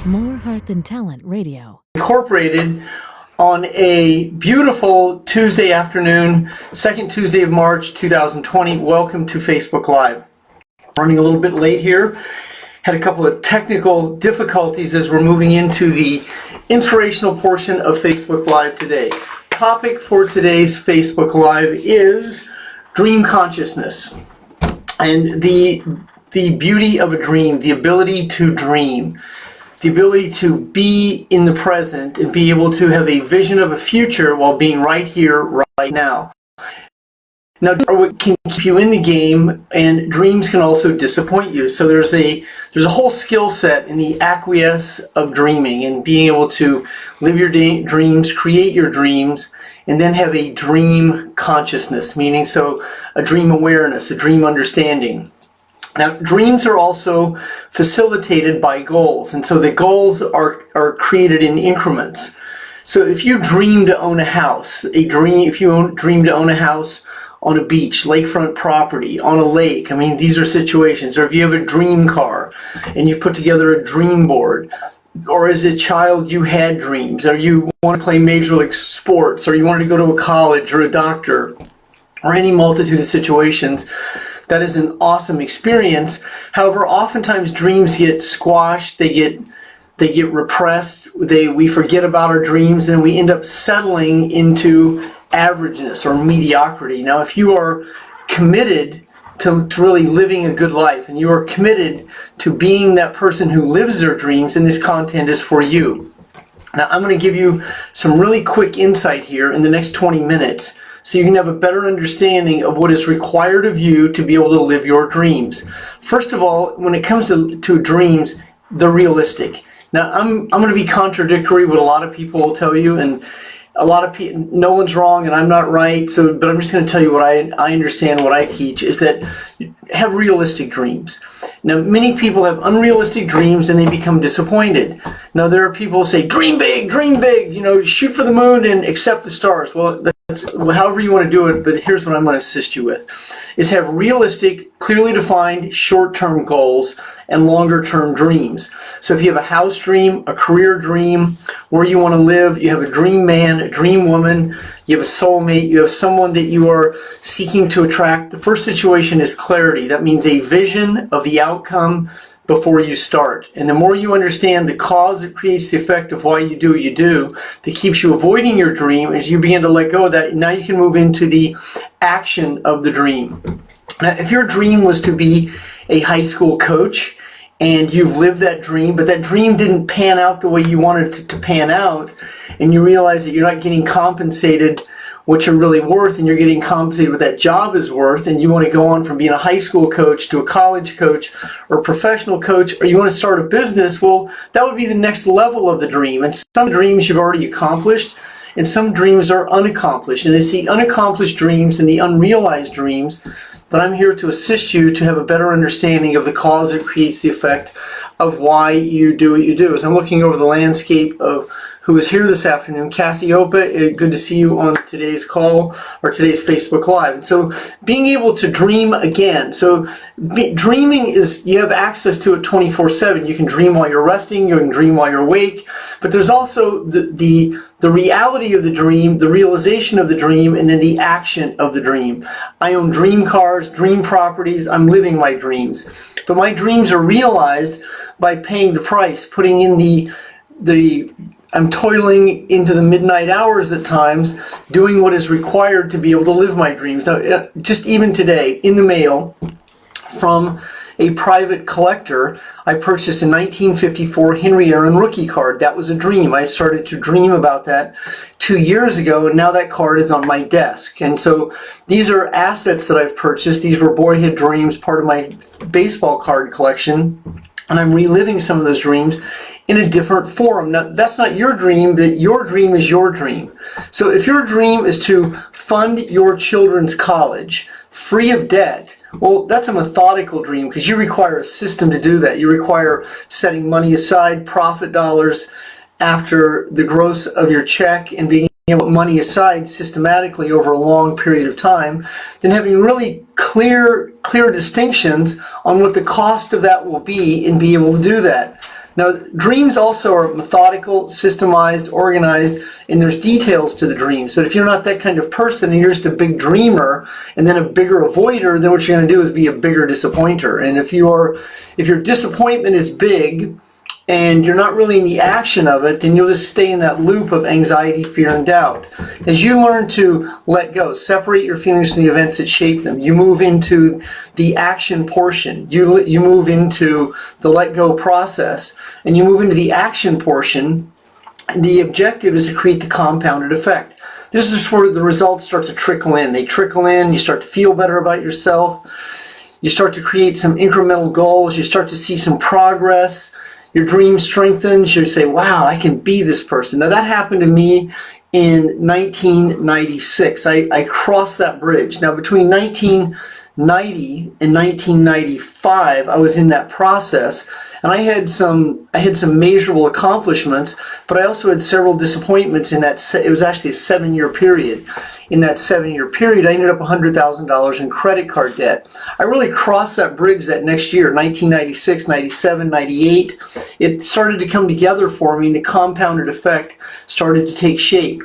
More Heart Than Talent Radio. Incorporated on a beautiful Tuesday afternoon, second Tuesday of March 2020. Welcome to Facebook Live. Running a little bit late here. Had a couple of technical difficulties as we're moving into the inspirational portion of Facebook Live today. Topic for today's Facebook Live is dream consciousness and the beauty of a dream, the ability to dream. The ability to be in the present and be able to have a vision of a future while being right here, right now. Now, what can keep you in the game, and dreams can also disappoint you. So there's a whole skill set in the acquiesce of dreaming and being able to live your dreams, create your dreams, and then have a dream consciousness, meaning so a dream awareness, a dream understanding. Now, dreams are also facilitated by goals, and so the goals are created in increments. So if you dream to own a house, if you dream to own a house on a beach, lakefront property, on a lake, I mean, these are situations. Or if you have a dream car and you've put together a dream board, or as a child you had dreams, or you want to play Major League Sports, or you wanted to go to a college or a doctor, or any multitude of situations. That is an awesome experience. However, oftentimes dreams get squashed, they get repressed, we forget about our dreams, and we end up settling into averageness or mediocrity. Now, if you are committed to really living a good life, and you are committed to being that person who lives their dreams, then this content is for you. Now, I'm going to give you some really quick insight here in the next 20 minutes so you can have a better understanding of what is required of you to be able to live your dreams. First of all, when it comes to dreams, they're realistic. Now, I'm going to be contradictory what a lot of people will tell you, and a lot of people, no one's wrong and I'm not right, but I'm just going to tell you what I understand, what I teach, is that have realistic dreams. Now, many people have unrealistic dreams and they become disappointed. Now, there are people who say, dream big, shoot for the moon and accept the stars. Well, that's however you want to do it, but here's what I'm going to assist you with, is have realistic, clearly defined short-term goals and longer-term dreams. So if you have a house dream, a career dream, where you want to live, you have a dream man, a dream woman, you have a soulmate, you have someone that you are seeking to attract, the first situation is clarity. That means a vision of the outcome before you start. And the more you understand the cause that creates the effect of why you do what you do, that keeps you avoiding your dream, as you begin to let go of that, now you can move into the action of the dream. Now, if your dream was to be a high school coach, and you've lived that dream, but that dream didn't pan out the way you wanted it to pan out, and you realize that you're not getting compensated what you're really worth, and you're getting compensated what that job is worth, and you want to go on from being a high school coach to a college coach or a professional coach, or you want to start a business, well, that would be the next level of the dream. And some dreams you've already accomplished, and some dreams are unaccomplished. And it's the unaccomplished dreams and the unrealized dreams that I'm here to assist you to have a better understanding of the cause that creates the effect of why you do what you do. As I'm looking over the landscape of who is here this afternoon, Cassiopeia, good to see you on today's call or today's Facebook Live. And so being able to dream again. So dreaming is, you have access to it 24/7. You can dream while you're resting, you can dream while you're awake, but there's also the reality of the dream, the realization of the dream, and then the action of the dream. I own dream cars, dream properties, I'm living my dreams. But my dreams are realized by paying the price, putting in I'm toiling into the midnight hours at times, doing what is required to be able to live my dreams. Now, just even today, in the mail, from a private collector, I purchased a 1954 Henry Aaron rookie card. That was a dream. I started to dream about that 2 years ago, and now that card is on my desk. And so these are assets that I've purchased. These were boyhood dreams, part of my baseball card collection, and I'm reliving some of those dreams in a different form. Now, that's not your dream, that your dream is your dream. So if your dream is to fund your children's college free of debt, well, that's a methodical dream because you require a system to do that. You require setting money aside, profit dollars after the gross of your check, and being able to put money aside systematically over a long period of time, then having really clear distinctions on what the cost of that will be and be able to do that. Now, dreams also are methodical, systemized, organized, and there's details to the dreams. But if you're not that kind of person and you're just a big dreamer and then a bigger avoider, then what you're going to do is be a bigger disappointer. And if your disappointment is big and you're not really in the action of it, then you'll just stay in that loop of anxiety, fear, and doubt. As you learn to let go, separate your feelings from the events that shape them, you move into the action portion. You move into the let go process, and you move into the action portion. The objective is to create the compounded effect. This is where the results start to trickle in. They trickle in, you start to feel better about yourself, you start to create some incremental goals, you start to see some progress. Your dream strengthens. You say, wow, I can be this person. Now, that happened to me in 1996. I crossed that bridge. Now, between 1990 and 1995, I was in that process, and I had some measurable accomplishments, but I also had several disappointments in that. It was actually a 7-year period. In that 7-year period, I ended up $100,000 in credit card debt. I really crossed that bridge that next year, 1996, 97, 98. It started to come together for me, and the compounded effect started to take shape.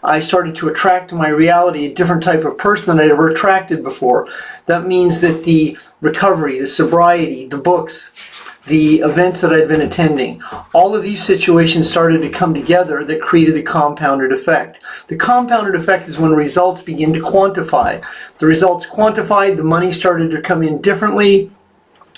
I started to attract to my reality a different type of person than I'd ever attracted before. That means that the recovery, the sobriety, the books, the events that I'd been attending, all of these situations started to come together that created the compounded effect. The compounded effect is when results begin to quantify. The results quantified, the money started to come in differently.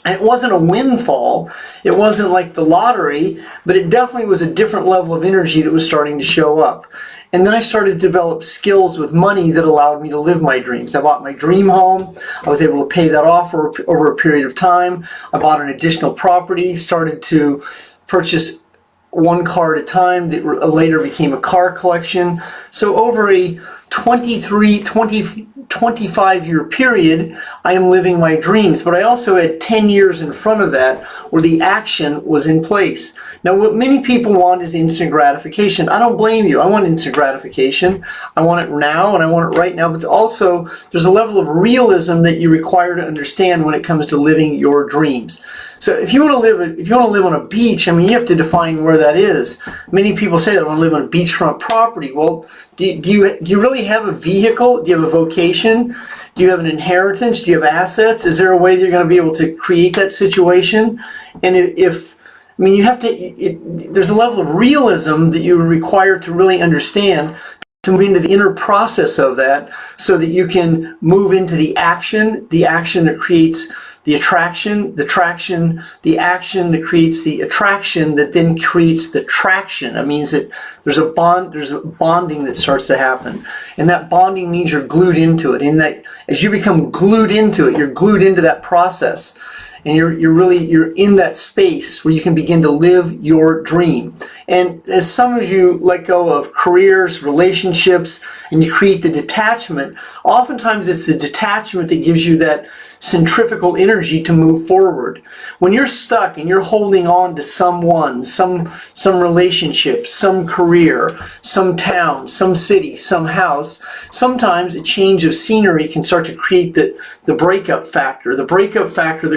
And it wasn't a windfall, it wasn't like the lottery, but it definitely was a different level of energy that was starting to show up. And then I started to develop skills with money that allowed me to live my dreams. I bought my dream home. I was able to pay that off over a period of time. I bought an additional property, started to purchase one car at a time that later became a car collection. So over a 25-year period, I am living my dreams. But I also had 10 years in front of that where the action was in place. Now, what many people want is instant gratification. I don't blame you. I want instant gratification. I want it now, and I want it right now. But also, there's a level of realism that you require to understand when it comes to living your dreams. So if you want to live on a beach, I mean, you have to define where that is. Many people say that I want to live on a beachfront property. Well, do you really have a vehicle? Do you have a vocation? Do you have an inheritance? Do you have assets? Is there a way that you're going to be able to create that situation? And you have to, there's a level of realism that you require to really understand to move into the inner process of that so that you can move into the action that creates the attraction, the traction, the action that creates the attraction that then creates the traction. That means that there's a bonding that starts to happen. And that bonding means you're glued into it. And that as you become glued into it, you're glued into that process. And you're in that space where you can begin to live your dream. And as some of you let go of careers, relationships, and you create the detachment, oftentimes it's the detachment that gives you that centrifugal energy to move forward. When you're stuck and you're holding on to someone, some relationship, some career, some town, some city, some house, sometimes a change of scenery can start to create the breakup factor that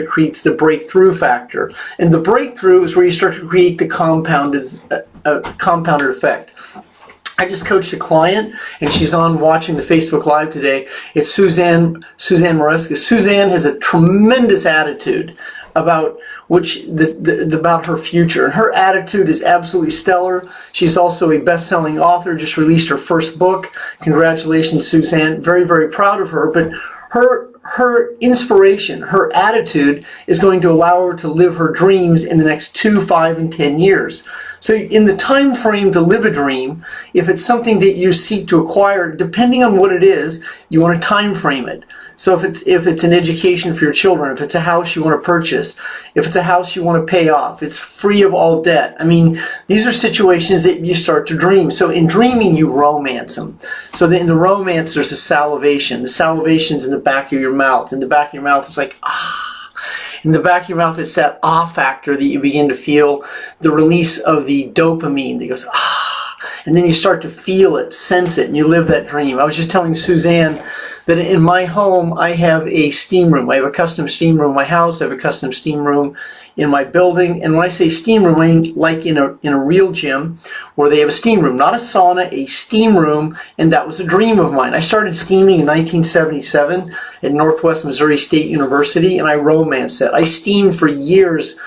creates the breakthrough factor. And the breakthrough is where you start to create the compounded effect. I just coached a client, and she's on watching the Facebook Live today. It's Suzanne Moresca. Suzanne has a tremendous attitude about about her future. And her attitude is absolutely stellar. She's also a best-selling author, just released her first book. Congratulations, Suzanne. Very, very proud of her. But her inspiration, her attitude is going to allow her to live her dreams in the next 2, 5, and 10 years. So in the time frame to live a dream, if it's something that you seek to acquire, depending on what it is, you want to time frame it. So if it's an education for your children, if it's a house you want to purchase, if it's a house you want to pay off, it's free of all debt. I mean, these are situations that you start to dream. So in dreaming, you romance them. So in the romance, there's the salivation. The salivation's in the back of your mouth. In the back of your mouth, it's like, ah. In the back of your mouth, it's that ah factor that you begin to feel, the release of the dopamine that goes, ah. And then you start to feel it, sense it, and you live that dream. I was just telling Suzanne that in my home, I have a steam room. I have a custom steam room in my house. I have a custom steam room in my building. And when I say steam room, I mean like in a real gym where they have a steam room, not a sauna, a steam room. And that was a dream of mine. I started steaming in 1977 at Northwest Missouri State University, and I romanced that. I steamed for years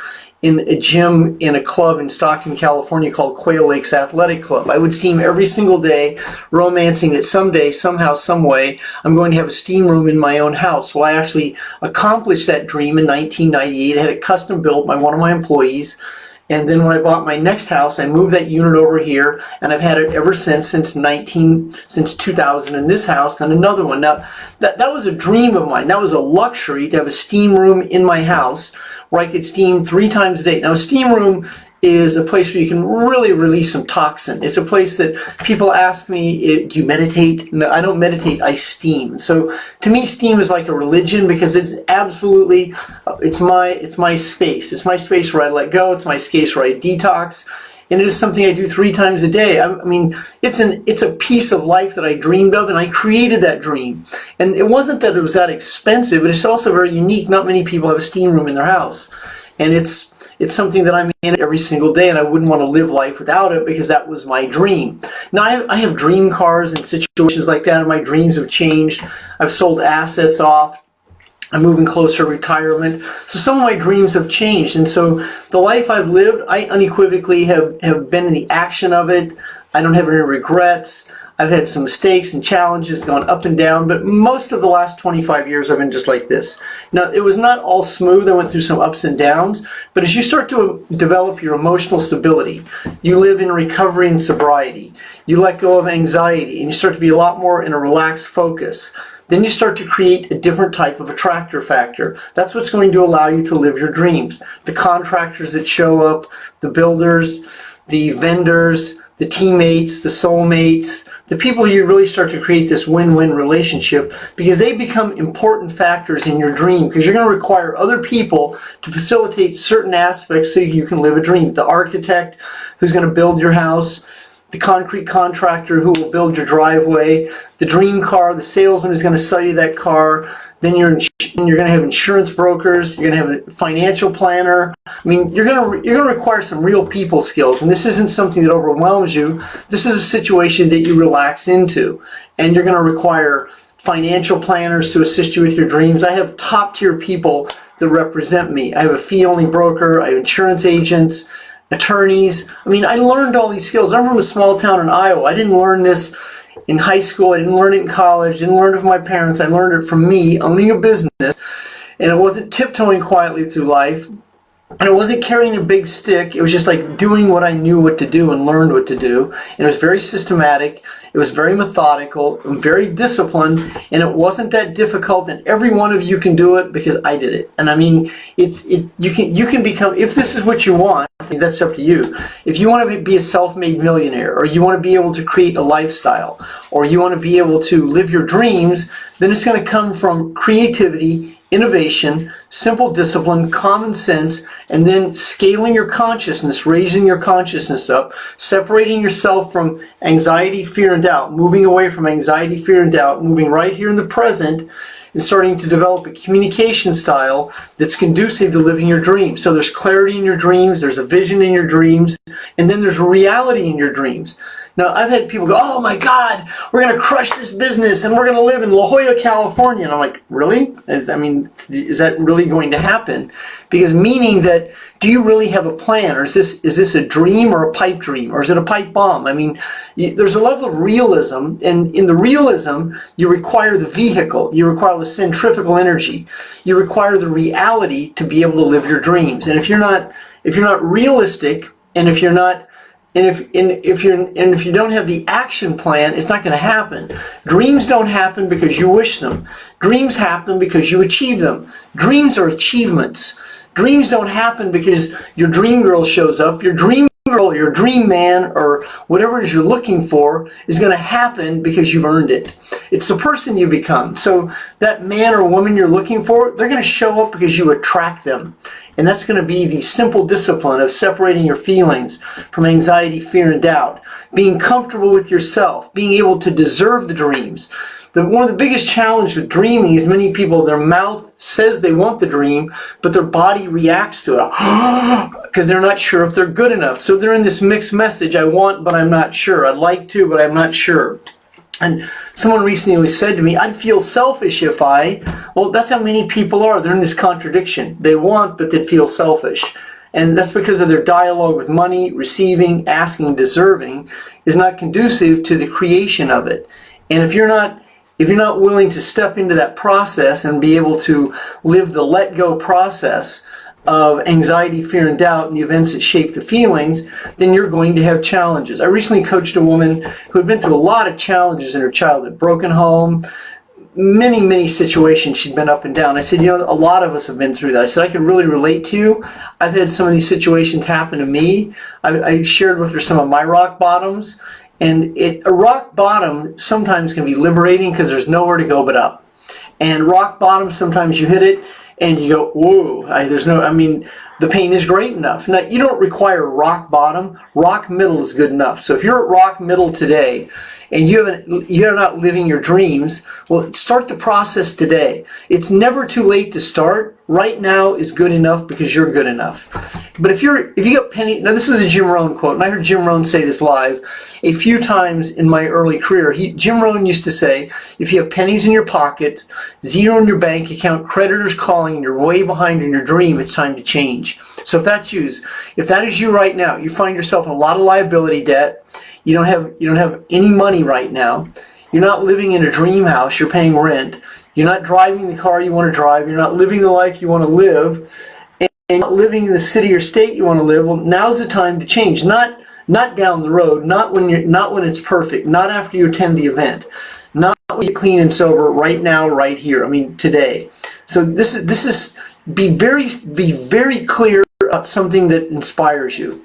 in a gym in a club in Stockton, California called Quail Lakes Athletic Club. I would steam every single day, romancing that someday, somehow, some way, I'm going to have a steam room in my own house. Well, I actually accomplished that dream in 1998. I had it custom built by one of my employees. And then when I bought my next house, I moved that unit over here, and I've had it ever since 2000 in this house, and another one. Now, that was a dream of mine. That was a luxury to have a steam room in my house where I could steam 3 times a day. Now, a steam room is a place where you can really release some toxin. It's a place that people ask me, do you meditate? No, I don't meditate, I steam. So to me, steam is like a religion because it's absolutely, it's my space. It's my space where I let go. It's my space where I detox. And it is something I do 3 times a day. I mean, it's a piece of life that I dreamed of, and I created that dream. And it wasn't that it was that expensive, but it's also very unique. Not many people have a steam room in their house. And it's something that I'm in every single day, and I wouldn't want to live life without it because that was my dream. Now, I have dream cars and situations like that, and my dreams have changed. I've sold assets off. I'm moving closer to retirement. So some of my dreams have changed. And so the life I've lived, I unequivocally have been in the action of it. I don't have any regrets. I've had some mistakes and challenges, gone up and down, but most of the last 25 years I've been just like this. Now, it was not all smooth. I went through some ups and downs, but as you start to develop your emotional stability, you live in recovery and sobriety, you let go of anxiety, and you start to be a lot more in a relaxed focus. Then you start to create a different type of attractor factor. That's what's going to allow you to live your dreams. The contractors that show up, the builders, the vendors, the teammates, the soulmates, the people you really start to create this win-win relationship because they become important factors in your dream because you're going to require other people to facilitate certain aspects so you can live a dream. The architect who's going to build your house, the concrete contractor who will build your driveway, the dream car, the salesman who's going to sell you that car, then you're going to have insurance brokers, you're going to have a financial planner. I mean, you're going to require some real people skills, and this isn't something that overwhelms you. This is a situation that you relax into, and you're going to require financial planners to assist you with your dreams. I have top-tier people that represent me. I have a fee-only broker, I have insurance agents, attorneys. I mean, I learned all these skills. I'm from a small town in Iowa. I didn't learn this in high school. I didn't learn it in college. I didn't learn it from my parents. I learned it from me owning a business. And it wasn't tiptoeing quietly through life. And it wasn't carrying a big stick. It was just like doing what I knew what to do and learned what to do. And it was very systematic. It was very methodical and very disciplined. And it wasn't that difficult. And every one of you can do it because I did it. And I mean, you can become, if this is what you want, I think that's up to you. If you want to be a self-made millionaire, or you want to be able to create a lifestyle, or you want to be able to live your dreams, then it's going to come from creativity, innovation, simple discipline, common sense, and then scaling your consciousness, raising your consciousness up, separating yourself from anxiety, fear, and doubt, moving away from anxiety, fear, and doubt, moving right here in the present, and starting to develop a communication style that's conducive to living your dreams. So there's clarity in your dreams, there's a vision in your dreams, and then there's reality in your dreams. Now, I've had people go, oh my God, we're going to crush this business and we're going to live in La Jolla, California. And I'm like, really? Is that really going to happen? Because meaning that, do you really have a plan? Or is this a dream or a pipe dream? Or is it a pipe bomb? I mean, there's a level of realism, and in the realism, you require the vehicle. You require the centrifugal energy. You require the reality to be able to live your dreams. And if you're not realistic, and if you don't have the action plan, it's not going to happen. Dreams don't happen because you wish them. Dreams happen because you achieve them. Dreams are achievements. Dreams don't happen because your dream girl shows up. Your dream girl girl, your dream man, or whatever it is you're looking for is going to happen because you've earned it. It's the person you become. So that man or woman you're looking for, they're going to show up because you attract them. And that's going to be the simple discipline of separating your feelings from anxiety, fear, and doubt. Being comfortable with yourself, being able to deserve the dreams. One of the biggest challenges with dreaming is many people, their mouth says they want the dream, but their body reacts to it because they're not sure if they're good enough. So they're in this mixed message, I want, but I'm not sure. I'd like to, but I'm not sure. And someone recently said to me, I'd feel selfish if well, that's how many people are. They're in this contradiction. They want, but they feel selfish. And that's because of their dialogue with money, receiving, asking, deserving is not conducive to the creation of it. And if you're not willing to step into that process and be able to live the let go process of anxiety, fear, and doubt and the events that shape the feelings, then you're going to have challenges. I recently coached a woman who had been through a lot of challenges in her childhood, broken home, many situations she'd been up and down. I said, a lot of us have been through that. I said, I can really relate to you. I've had some of these situations happen to me. I shared with her some of my rock bottoms. And a rock bottom sometimes can be liberating because there's nowhere to go but up. And rock bottom, sometimes you hit it and you go, whoa, the pain is great enough. Now, you don't require rock bottom. Rock middle is good enough. So if you're at rock middle today and you're not living your dreams, well, start the process today. It's never too late to start. Right now is good enough because you're good enough. But if you got penny, now this is a Jim Rohn quote, and I heard Jim Rohn say this live a few times in my early career. Jim Rohn used to say, if you have pennies in your pocket, zero in your bank account, creditors calling, and you're way behind in your dream, it's time to change. So if that is you right now, you find yourself in a lot of liability debt, you don't have any money right now, you're not living in a dream house, you're paying rent, you're not driving the car you want to drive, you're not living the life you want to live, and you're not living in the city or state you want to live, well, now's the time to change. Not down the road, not when it's perfect, not after you attend the event, not when you're clean and sober, right now, right here, today. So this is be very clear about something that inspires you.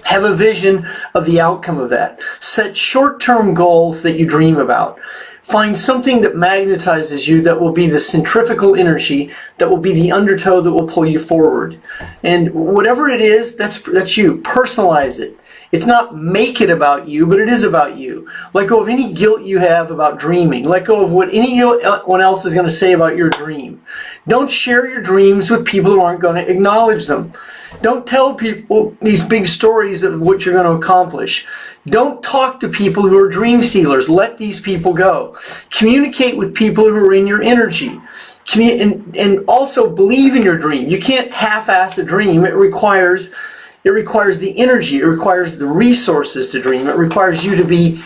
Have a vision of the outcome of that. Set short-term goals that you dream about. Find something that magnetizes you, that will be the centrifugal energy, that will be the undertow that will pull you forward. And whatever it is, that's you. Personalize it. It's not make it about you, but it is about you. Let go of any guilt you have about dreaming. Let go of what anyone else is going to say about your dream. Don't share your dreams with people who aren't going to acknowledge them. Don't tell people these big stories of what you're going to accomplish. Don't talk to people who are dream stealers. Let these people go. Communicate with people who are in your energy. And also believe in your dream. You can't half-ass a dream. It requires the energy. It requires the resources to dream. It requires you to be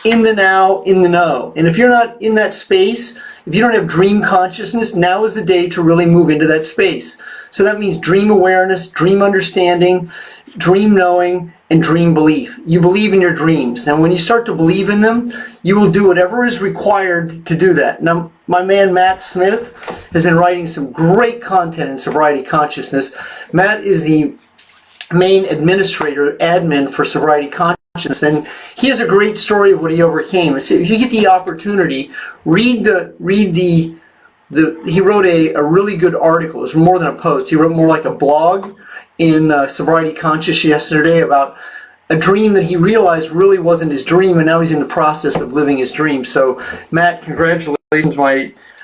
in the now, in the know. And if you're not in that space, if you don't have dream consciousness, now is the day to really move into that space. So that means dream awareness, dream understanding, dream knowing, and dream belief. You believe in your dreams. Now, when you start to believe in them, you will do whatever is required to do that. Now, my man Matt Smith has been writing some great content in sobriety consciousness. Matt is the main admin for sobriety consciousness, and he has a great story of what he overcame. So if you get the opportunity, he wrote a really good article. It was more than a post. He wrote more like a blog in Sobriety Conscious yesterday about a dream that he realized really wasn't his dream, and now he's in the process of living his dream. So Matt, congratulations.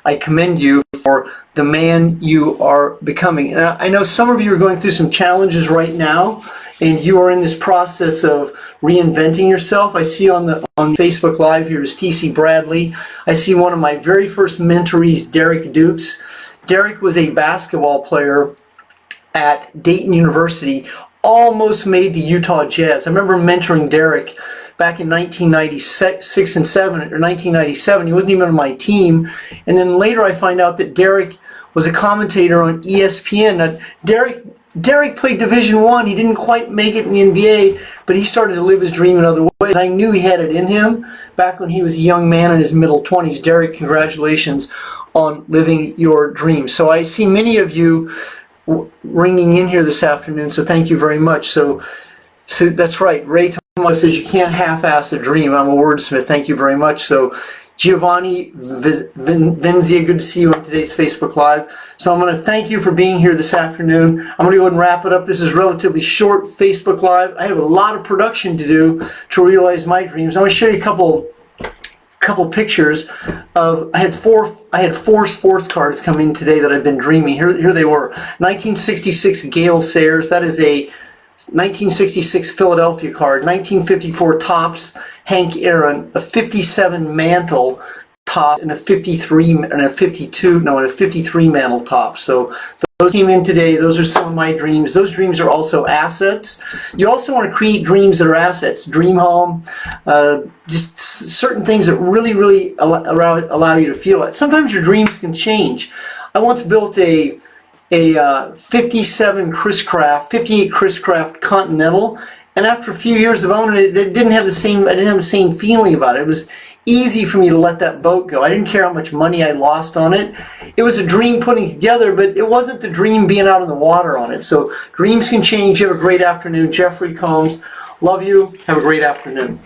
I commend you for the man you are becoming. And I know some of you are going through some challenges right now, and you are in this process of reinventing yourself. I see on Facebook Live here is TC Bradley. I see one of my very first mentorees, Derek Dukes. Derek was a basketball player at Dayton University, almost made the Utah Jazz. I remember mentoring Derek back in 1996 and 7 or 1997. He wasn't even on my team. And then later I find out that Derek was a commentator on ESPN. Now, Derek played Division I. He didn't quite make it in the NBA, but he started to live his dream in other ways. I knew he had it in him back when he was a young man in his middle 20s. Derek, congratulations on living your dream. So I see many of you ringing in here this afternoon, so thank you very much. So So that's right. Ray Thomas says you can't half-ass a dream. I'm a wordsmith. Thank you very much. So Giovanni Venzia, good to see you on today's Facebook Live. So I'm going to thank you for being here this afternoon. I'm going to go ahead and wrap it up. This is relatively short Facebook Live. I have a lot of production to do to realize my dreams. I'm going to show you a couple pictures of. I had four sports cards come in today that I've been dreaming. Here they were. 1966 Gale Sayers. That is a 1966 Philadelphia card. 1954 Topps Hank Aaron. A 57 Mantle top and a 53 and a 52. No, and a 53 Mantle top. So those came in today. Those are some of my dreams. Those dreams are also assets. You also want to create dreams that are assets. Dream home, just certain things that really allow you to feel it. Sometimes your dreams can change. I once built a 57 Chris Craft, 58 Chris Craft Continental, and after a few years of owning it, I didn't have the same feeling about it. It was easy for me to let that boat go. I didn't care how much money I lost on it. It was a dream putting together, but it wasn't the dream being out on the water on it. So dreams can change. You have a great afternoon. Jeffrey Combs, love you. Have a great afternoon.